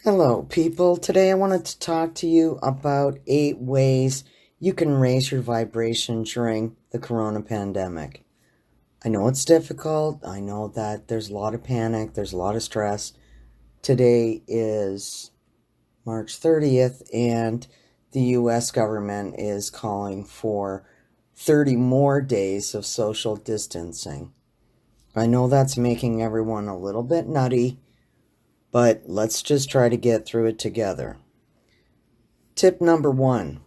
Hello, people. Today I wanted to talk to you about 8 ways you can raise your vibration during the corona pandemic. I know it's difficult. I know that there's a lot of panic, there's a lot of stress. Today is March 30th, and the US government is calling for 30 more days of social distancing. I know that's making everyone a little bit nutty, but let's just try to get through it together. Tip number one,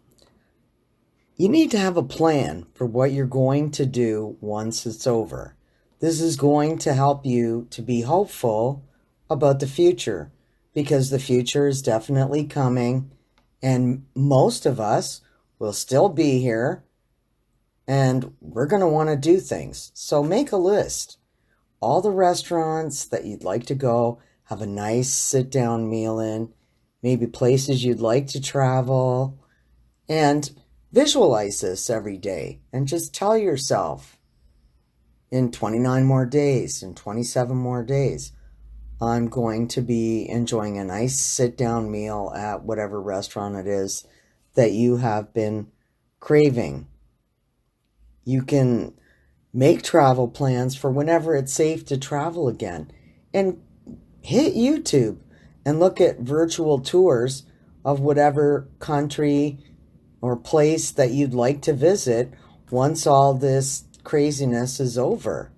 you need to have a plan for what you're going to do once it's over. This is going to help you to be hopeful about the future because the future is definitely coming and most of us will still be here and we're going to want to do things. So make a list. All the restaurants that you'd like to go, have a nice sit down meal in, maybe places you'd like to travel, and visualize this every day and just tell yourself in 29 more days, in 27 more days, I'm going to be enjoying a nice sit down meal at whatever restaurant it is that you have been craving. You can make travel plans for whenever it's safe to travel again and hit YouTube and look at virtual tours of whatever country or place that you'd like to visit once all this craziness is over.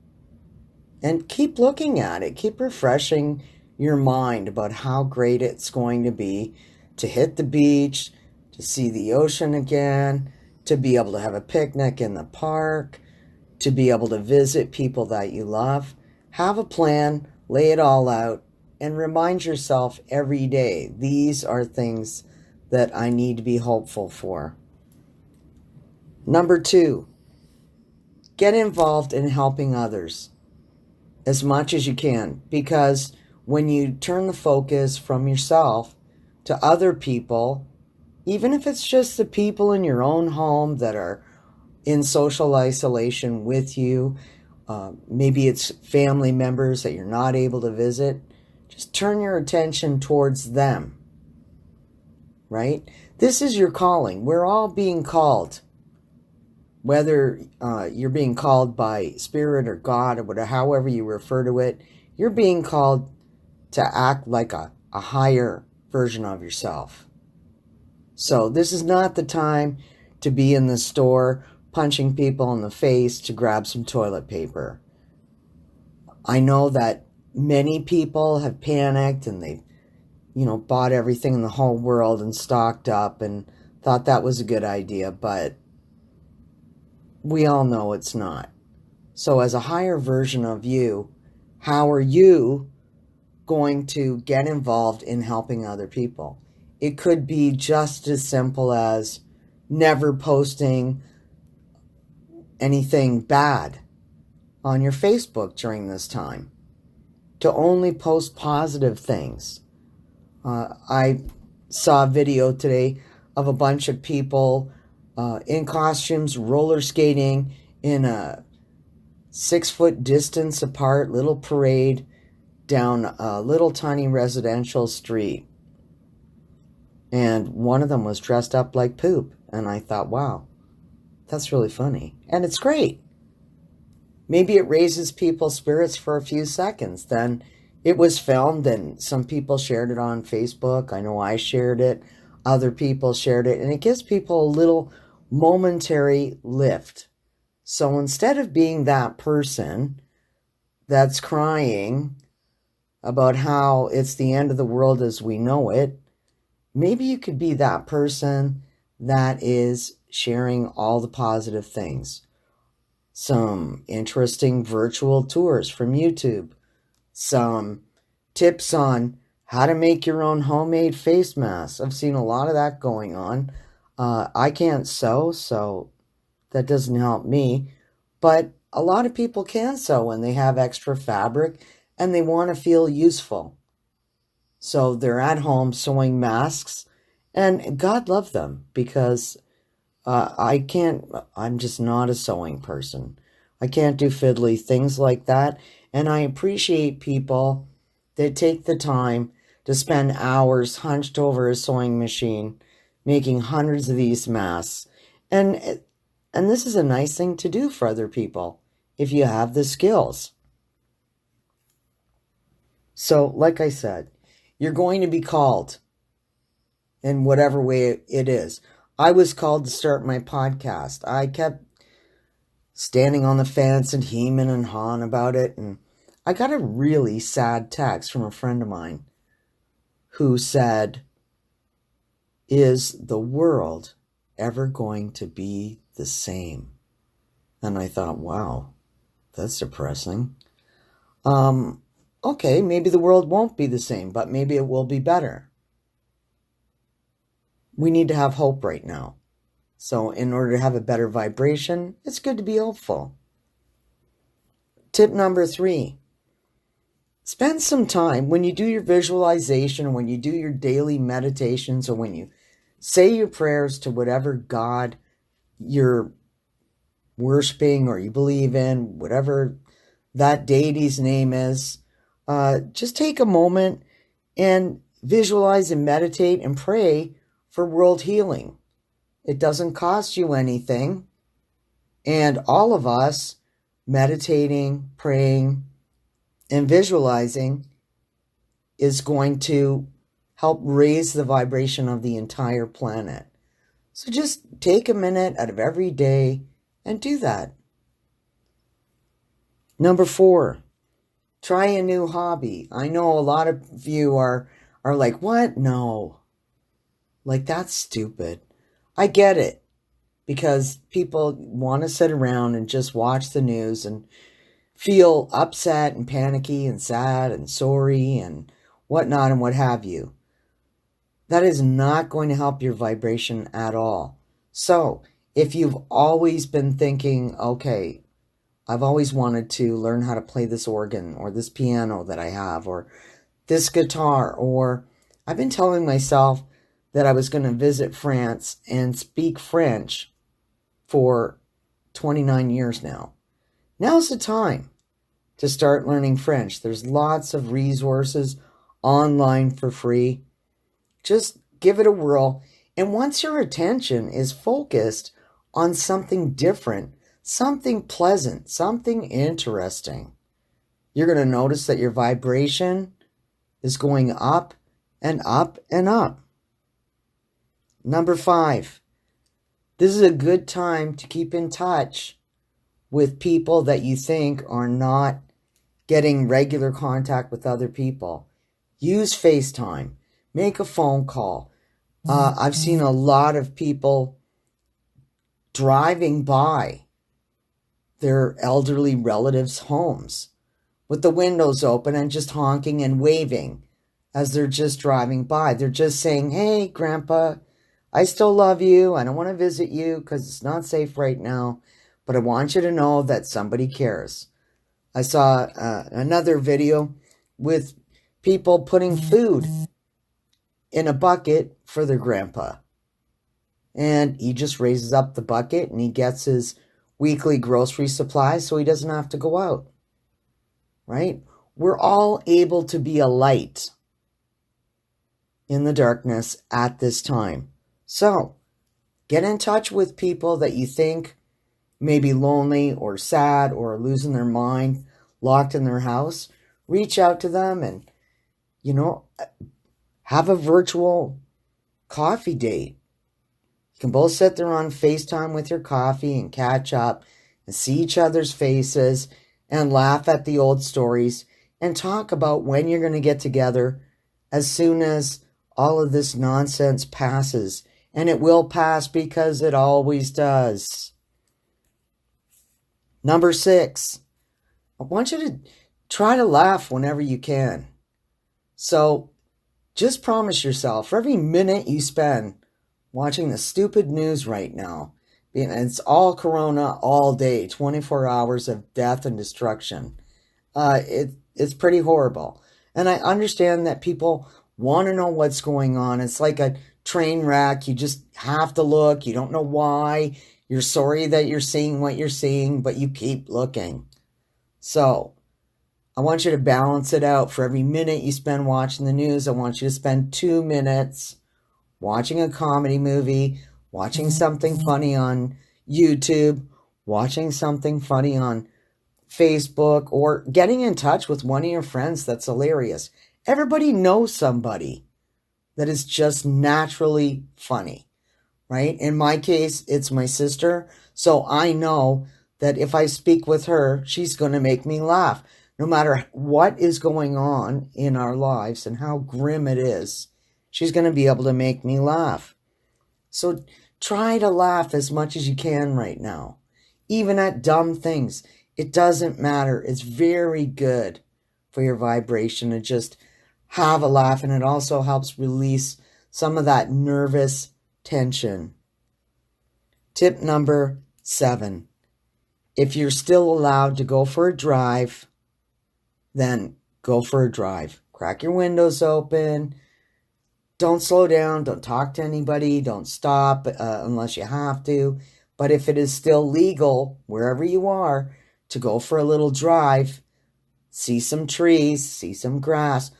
And keep looking at it, keep refreshing your mind about how great it's going to be to hit the beach, to see the ocean again, to be able to have a picnic in the park, to be able to visit people that you love. Have a plan, lay it all out, and remind yourself every day, these are things that I need to be hopeful for. Number two, get involved in helping others as much as you can, because when you turn the focus from yourself to other people, even if it's just the people in your own home that are in social isolation with you, maybe it's family members that you're not able to visit, just turn your attention towards them, right? This is your calling. We're all being called, whether you're being called by spirit or God or whatever, however you refer to it, you're being called to act like a higher version of yourself. So this is not the time to be in the store punching people in the face to grab some toilet paper. I know that many people have panicked and they've, bought everything in the whole world and stocked up and thought that was a good idea, but we all know it's not. So as a higher version of you, how are you going to get involved in helping other people? It could be just as simple as never posting anything bad on your Facebook during this time, to only post positive things. I saw a video today of a bunch of people in costumes roller skating in a 6-foot distance apart little parade down a little tiny residential street. And one of them was dressed up like poop. And I thought, wow, that's really funny. And it's great. Maybe it raises people's spirits for a few seconds. Then it was filmed and some people shared it on Facebook. I know I shared it. Other people shared it. And it gives people a little momentary lift. So instead of being that person that's crying about how it's the end of the world as we know it, maybe you could be that person that is sharing all the positive things. Some interesting virtual tours from YouTube, some tips on how to make your own homemade face masks. I've seen a lot of that going on. I can't sew, so that doesn't help me. But a lot of people can sew when they have extra fabric and they want to feel useful. So they're at home sewing masks, and God love them because I'm just not a sewing person. I can't do fiddly things like that. And I appreciate people that take the time to spend hours hunched over a sewing machine making hundreds of these masks. And this is a nice thing to do for other people if you have the skills. So, like I said, you're going to be called in whatever way it is. I was called to start my podcast. I kept standing on the fence and hemming and hawing about it, and I got a really sad text from a friend of mine who said, "Is the world ever going to be the same?" And I thought, wow, that's depressing. Okay, maybe the world won't be the same, but maybe it will be better. We need to have hope right now. So in order to have a better vibration, it's good to be hopeful. Tip number 3. Spend some time when you do your visualization, when you do your daily meditations, or when you say your prayers to whatever God you're worshiping or you believe in, whatever that deity's name is, just take a moment and visualize and meditate and pray for world healing. It doesn't cost you anything. And all of us meditating, praying, and visualizing is going to help raise the vibration of the entire planet. So just take a minute out of every day and do that. Number 4, try a new hobby. I know a lot of you are like, what? No. Like, that's stupid. I get it. Because people want to sit around and just watch the news and feel upset and panicky and sad and sorry and whatnot and what have you. That is not going to help your vibration at all. So, if you've always been thinking, okay, I've always wanted to learn how to play this organ or this piano that I have or this guitar, or I've been telling myself that I was going to visit France and speak French for 29 years now. Now's the time to start learning French. There's lots of resources online for free. Just give it a whirl. And once your attention is focused on something different, something pleasant, something interesting, you're going to notice that your vibration is going up and up and up. Number 5, this is a good time to keep in touch with people that you think are not getting regular contact with other people. Use FaceTime. Make a phone call. I've seen a lot of people driving by their elderly relatives' homes with the windows open and just honking and waving as they're just driving by. They're just saying, "Hey, Grandpa, I still love you. I don't want to visit you because it's not safe right now, but I want you to know that somebody cares." I saw another video with people putting food in a bucket for their grandpa. And he just raises up the bucket and he gets his weekly grocery supply so he doesn't have to go out. Right? We're all able to be a light in the darkness at this time. So, get in touch with people that you think may be lonely or sad or losing their mind, locked in their house. Reach out to them and, have a virtual coffee date. You can both sit there on FaceTime with your coffee and catch up and see each other's faces and laugh at the old stories and talk about when you're going to get together as soon as all of this nonsense passes. And it will pass because it always does. Number 6, I want you to try to laugh whenever you can. So just promise yourself, for every minute you spend watching the stupid news right now, it's all corona all day, 24 hours of death and destruction. It's pretty horrible. And I understand that people want to know what's going on. It's like a train wreck. You just have to look. You don't know why. You're sorry that you're seeing what you're seeing, but you keep looking. So, I want you to balance it out. For every minute you spend watching the news, I want you to spend 2 minutes watching a comedy movie, watching something funny on YouTube, watching something funny on Facebook, or getting in touch with one of your friends that's hilarious. Everybody knows somebody that is just naturally funny, right? In my case, it's my sister. So I know that if I speak with her, she's going to make me laugh. No matter what is going on in our lives and how grim it is, she's going to be able to make me laugh. So try to laugh as much as you can right now, even at dumb things. It doesn't matter. It's very good for your vibration to just have a laugh, and it also helps release some of that nervous tension. Tip number 7. If you're still allowed to go for a drive, then go for a drive. Crack your windows open. Don't slow down. Don't talk to anybody. Don't stop unless you have to. But if it is still legal, wherever you are, to go for a little drive, see some trees, see some grass.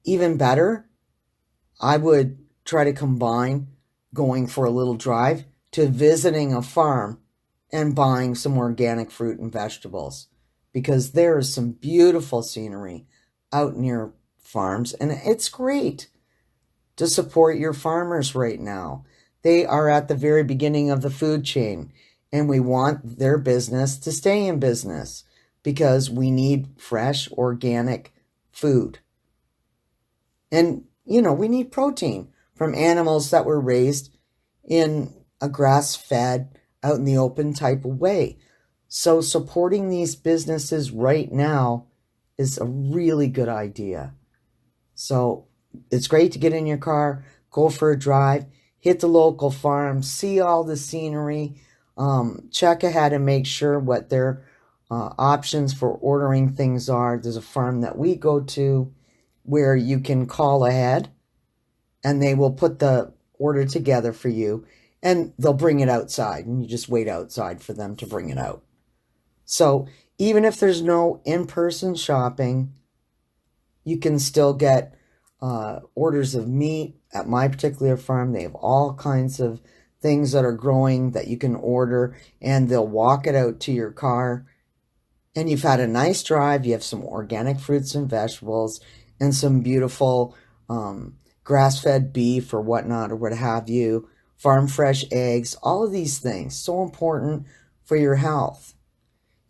Even better, I would try to combine going for a little drive to visiting a farm and buying some organic fruit and vegetables, because there is some beautiful scenery out near farms, and it's great to support your farmers right now. They are at the very beginning of the food chain, and we want their business to stay in business because we need fresh, organic food. And, we need protein from animals that were raised in a grass-fed, out in the open type of way. So supporting these businesses right now is a really good idea. So it's great to get in your car, go for a drive, hit the local farm, see all the scenery, check ahead and make sure what their options for ordering things are. There's a farm that we go to where you can call ahead and they will put the order together for you, and they'll bring it outside, and you just wait outside for them to bring it out. So even if there's no in-person shopping, you can still get orders of meat. At my particular farm, they have all kinds of things that are growing that you can order, and they'll walk it out to your car. And you've had a nice drive. You have some organic fruits and vegetables and some beautiful grass-fed beef or whatnot or what have you, farm fresh eggs, all of these things, so important for your health.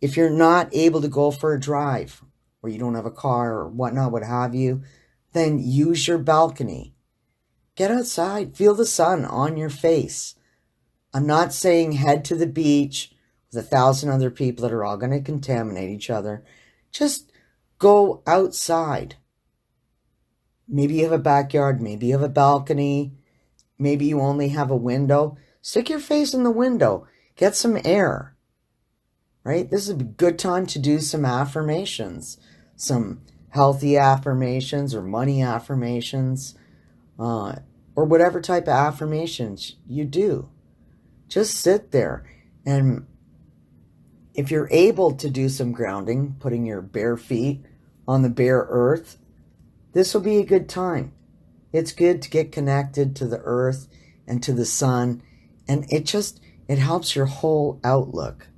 If you're not able to go for a drive, or you don't have a car or whatnot, what have you, then use your balcony. Get outside, feel the sun on your face. I'm not saying head to the beach with 1,000 other people that are all going to contaminate each other. Just go outside. Maybe you have a backyard, maybe you have a balcony, maybe you only have a window. Stick your face in the window. Get some air, right? This is a good time to do some affirmations, some healthy affirmations or money affirmations, or whatever type of affirmations you do. Just sit there, and if you're able to do some grounding, putting your bare feet on the bare earth, this will be a good time. It's good to get connected to the earth and to the sun, and it helps your whole outlook.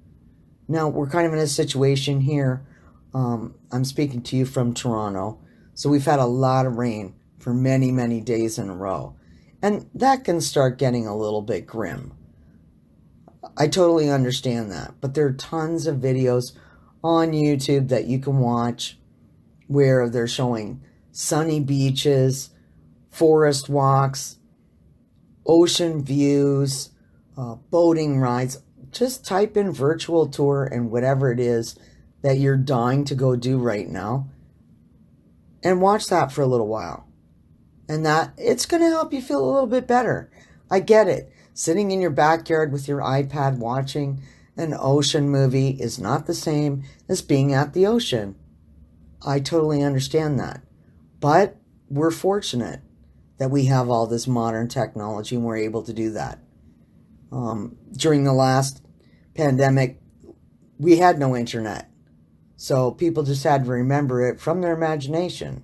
Now, we're kind of in a situation here. I'm speaking to you from Toronto, so we've had a lot of rain for many, many days in a row, and that can start getting a little bit grim. I totally understand that, but there are tons of videos on YouTube that you can watch where they're showing sunny beaches, forest walks, ocean views, boating rides. Just type in virtual tour and whatever it is that you're dying to go do right now, and watch that for a little while. And that it's going to help you feel a little bit better. I get it. Sitting in your backyard with your iPad watching an ocean movie is not the same as being at the ocean. I totally understand that. But we're fortunate that we have all this modern technology and we're able to do that. During the last pandemic, we had no internet. So people just had to remember it from their imagination.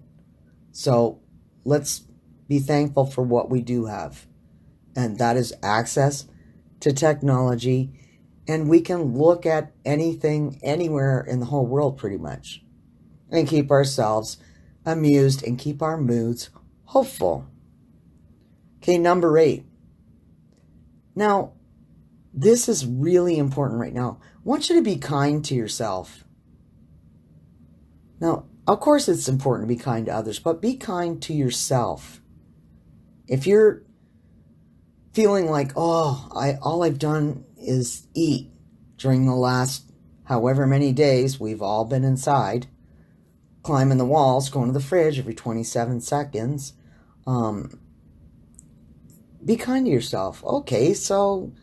So let's be thankful for what we do have. And that is access to technology. And we can look at anything, anywhere in the whole world pretty much. And keep ourselves amused and keep our moods hopeful. Okay, number 8. Now, this is really important right now. I want you to be kind to yourself. Now, of course, it's important to be kind to others, but be kind to yourself. If you're feeling like, all I've done is eat during the last however many days we've all been inside, climbing the walls, going to the fridge every 27 seconds, be kind to yourself. Okay, so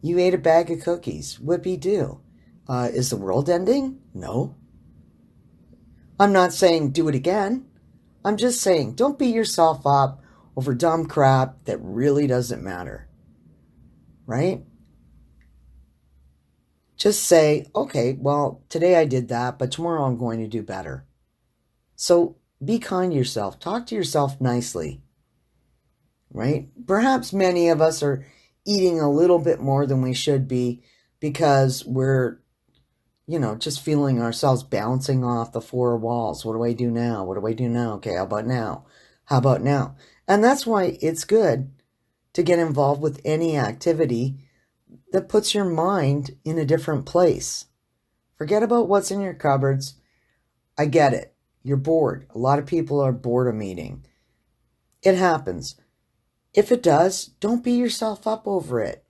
you ate a bag of cookies. Whoopee-doo. Is the world ending? No. I'm not saying do it again. I'm just saying don't beat yourself up over dumb crap that really doesn't matter. Right? Just say, okay, well, today I did that, but tomorrow I'm going to do better. So be kind to yourself. Talk to yourself nicely. Right? Perhaps many of us are eating a little bit more than we should be because we're, just feeling ourselves bouncing off the four walls. What do I do now? What do I do now? Okay, how about now? How about now? And that's why it's good to get involved with any activity that puts your mind in a different place. Forget about what's in your cupboards. I get it. You're bored. A lot of people are bored of eating. It happens. If it does, don't beat yourself up over it.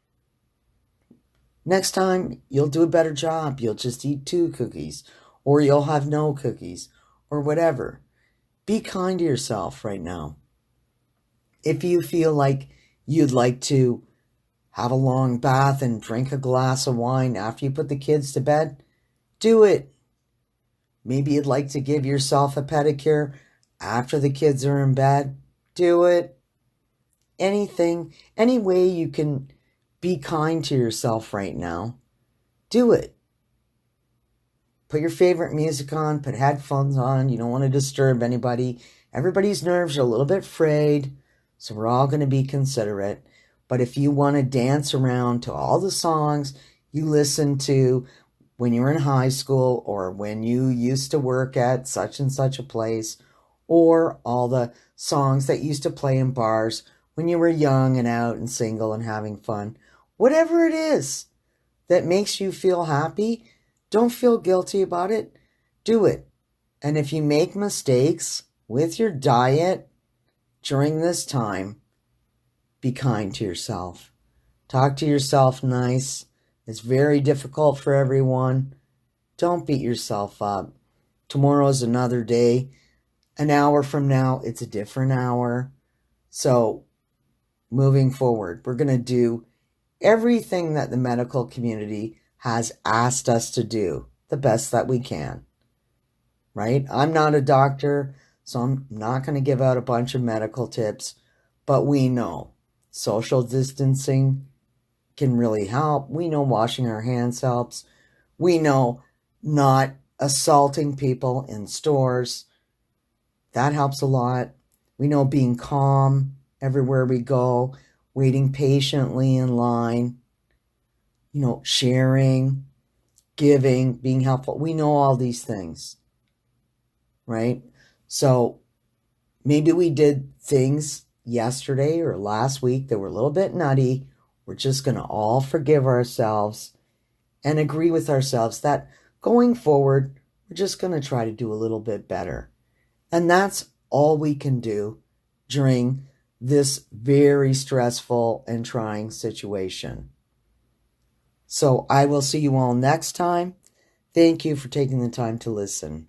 Next time, you'll do a better job. You'll just eat 2 cookies, or you'll have no cookies, or whatever. Be kind to yourself right now. If you feel like you'd like to have a long bath and drink a glass of wine after you put the kids to bed, do it. Maybe you'd like to give yourself a pedicure after the kids are in bed, do it. Anything, any way you can be kind to yourself right now, do it. Put your favorite music on, put headphones on. You don't want to disturb anybody. Everybody's nerves are a little bit frayed, so we're all going to be considerate. But if you want to dance around to all the songs you listened to when you were in high school or when you used to work at such and such a place, or all the songs that used to play in bars when you were young and out and single and having fun, whatever it is that makes you feel happy, don't feel guilty about it. Do it. And if you make mistakes with your diet during this time, be kind to yourself. Talk to yourself nice. It's very difficult for everyone. Don't beat yourself up. Tomorrow's another day. An hour from now, it's a different hour. So, moving forward, we're going to do everything that the medical community has asked us to do, the best that we can. Right? I'm not a doctor, so I'm not going to give out a bunch of medical tips, but we know social distancing can really help. We know washing our hands helps. We know not assaulting people in stores. That helps a lot. We know being calm everywhere we go, waiting patiently in line, sharing, giving, being helpful. We know all these things, right? So maybe we did things yesterday or last week that were a little bit nutty. We're just going to all forgive ourselves and agree with ourselves that going forward, we're just going to try to do a little bit better. And that's all we can do during this very stressful and trying situation. So I will see you all next time. Thank you for taking the time to listen.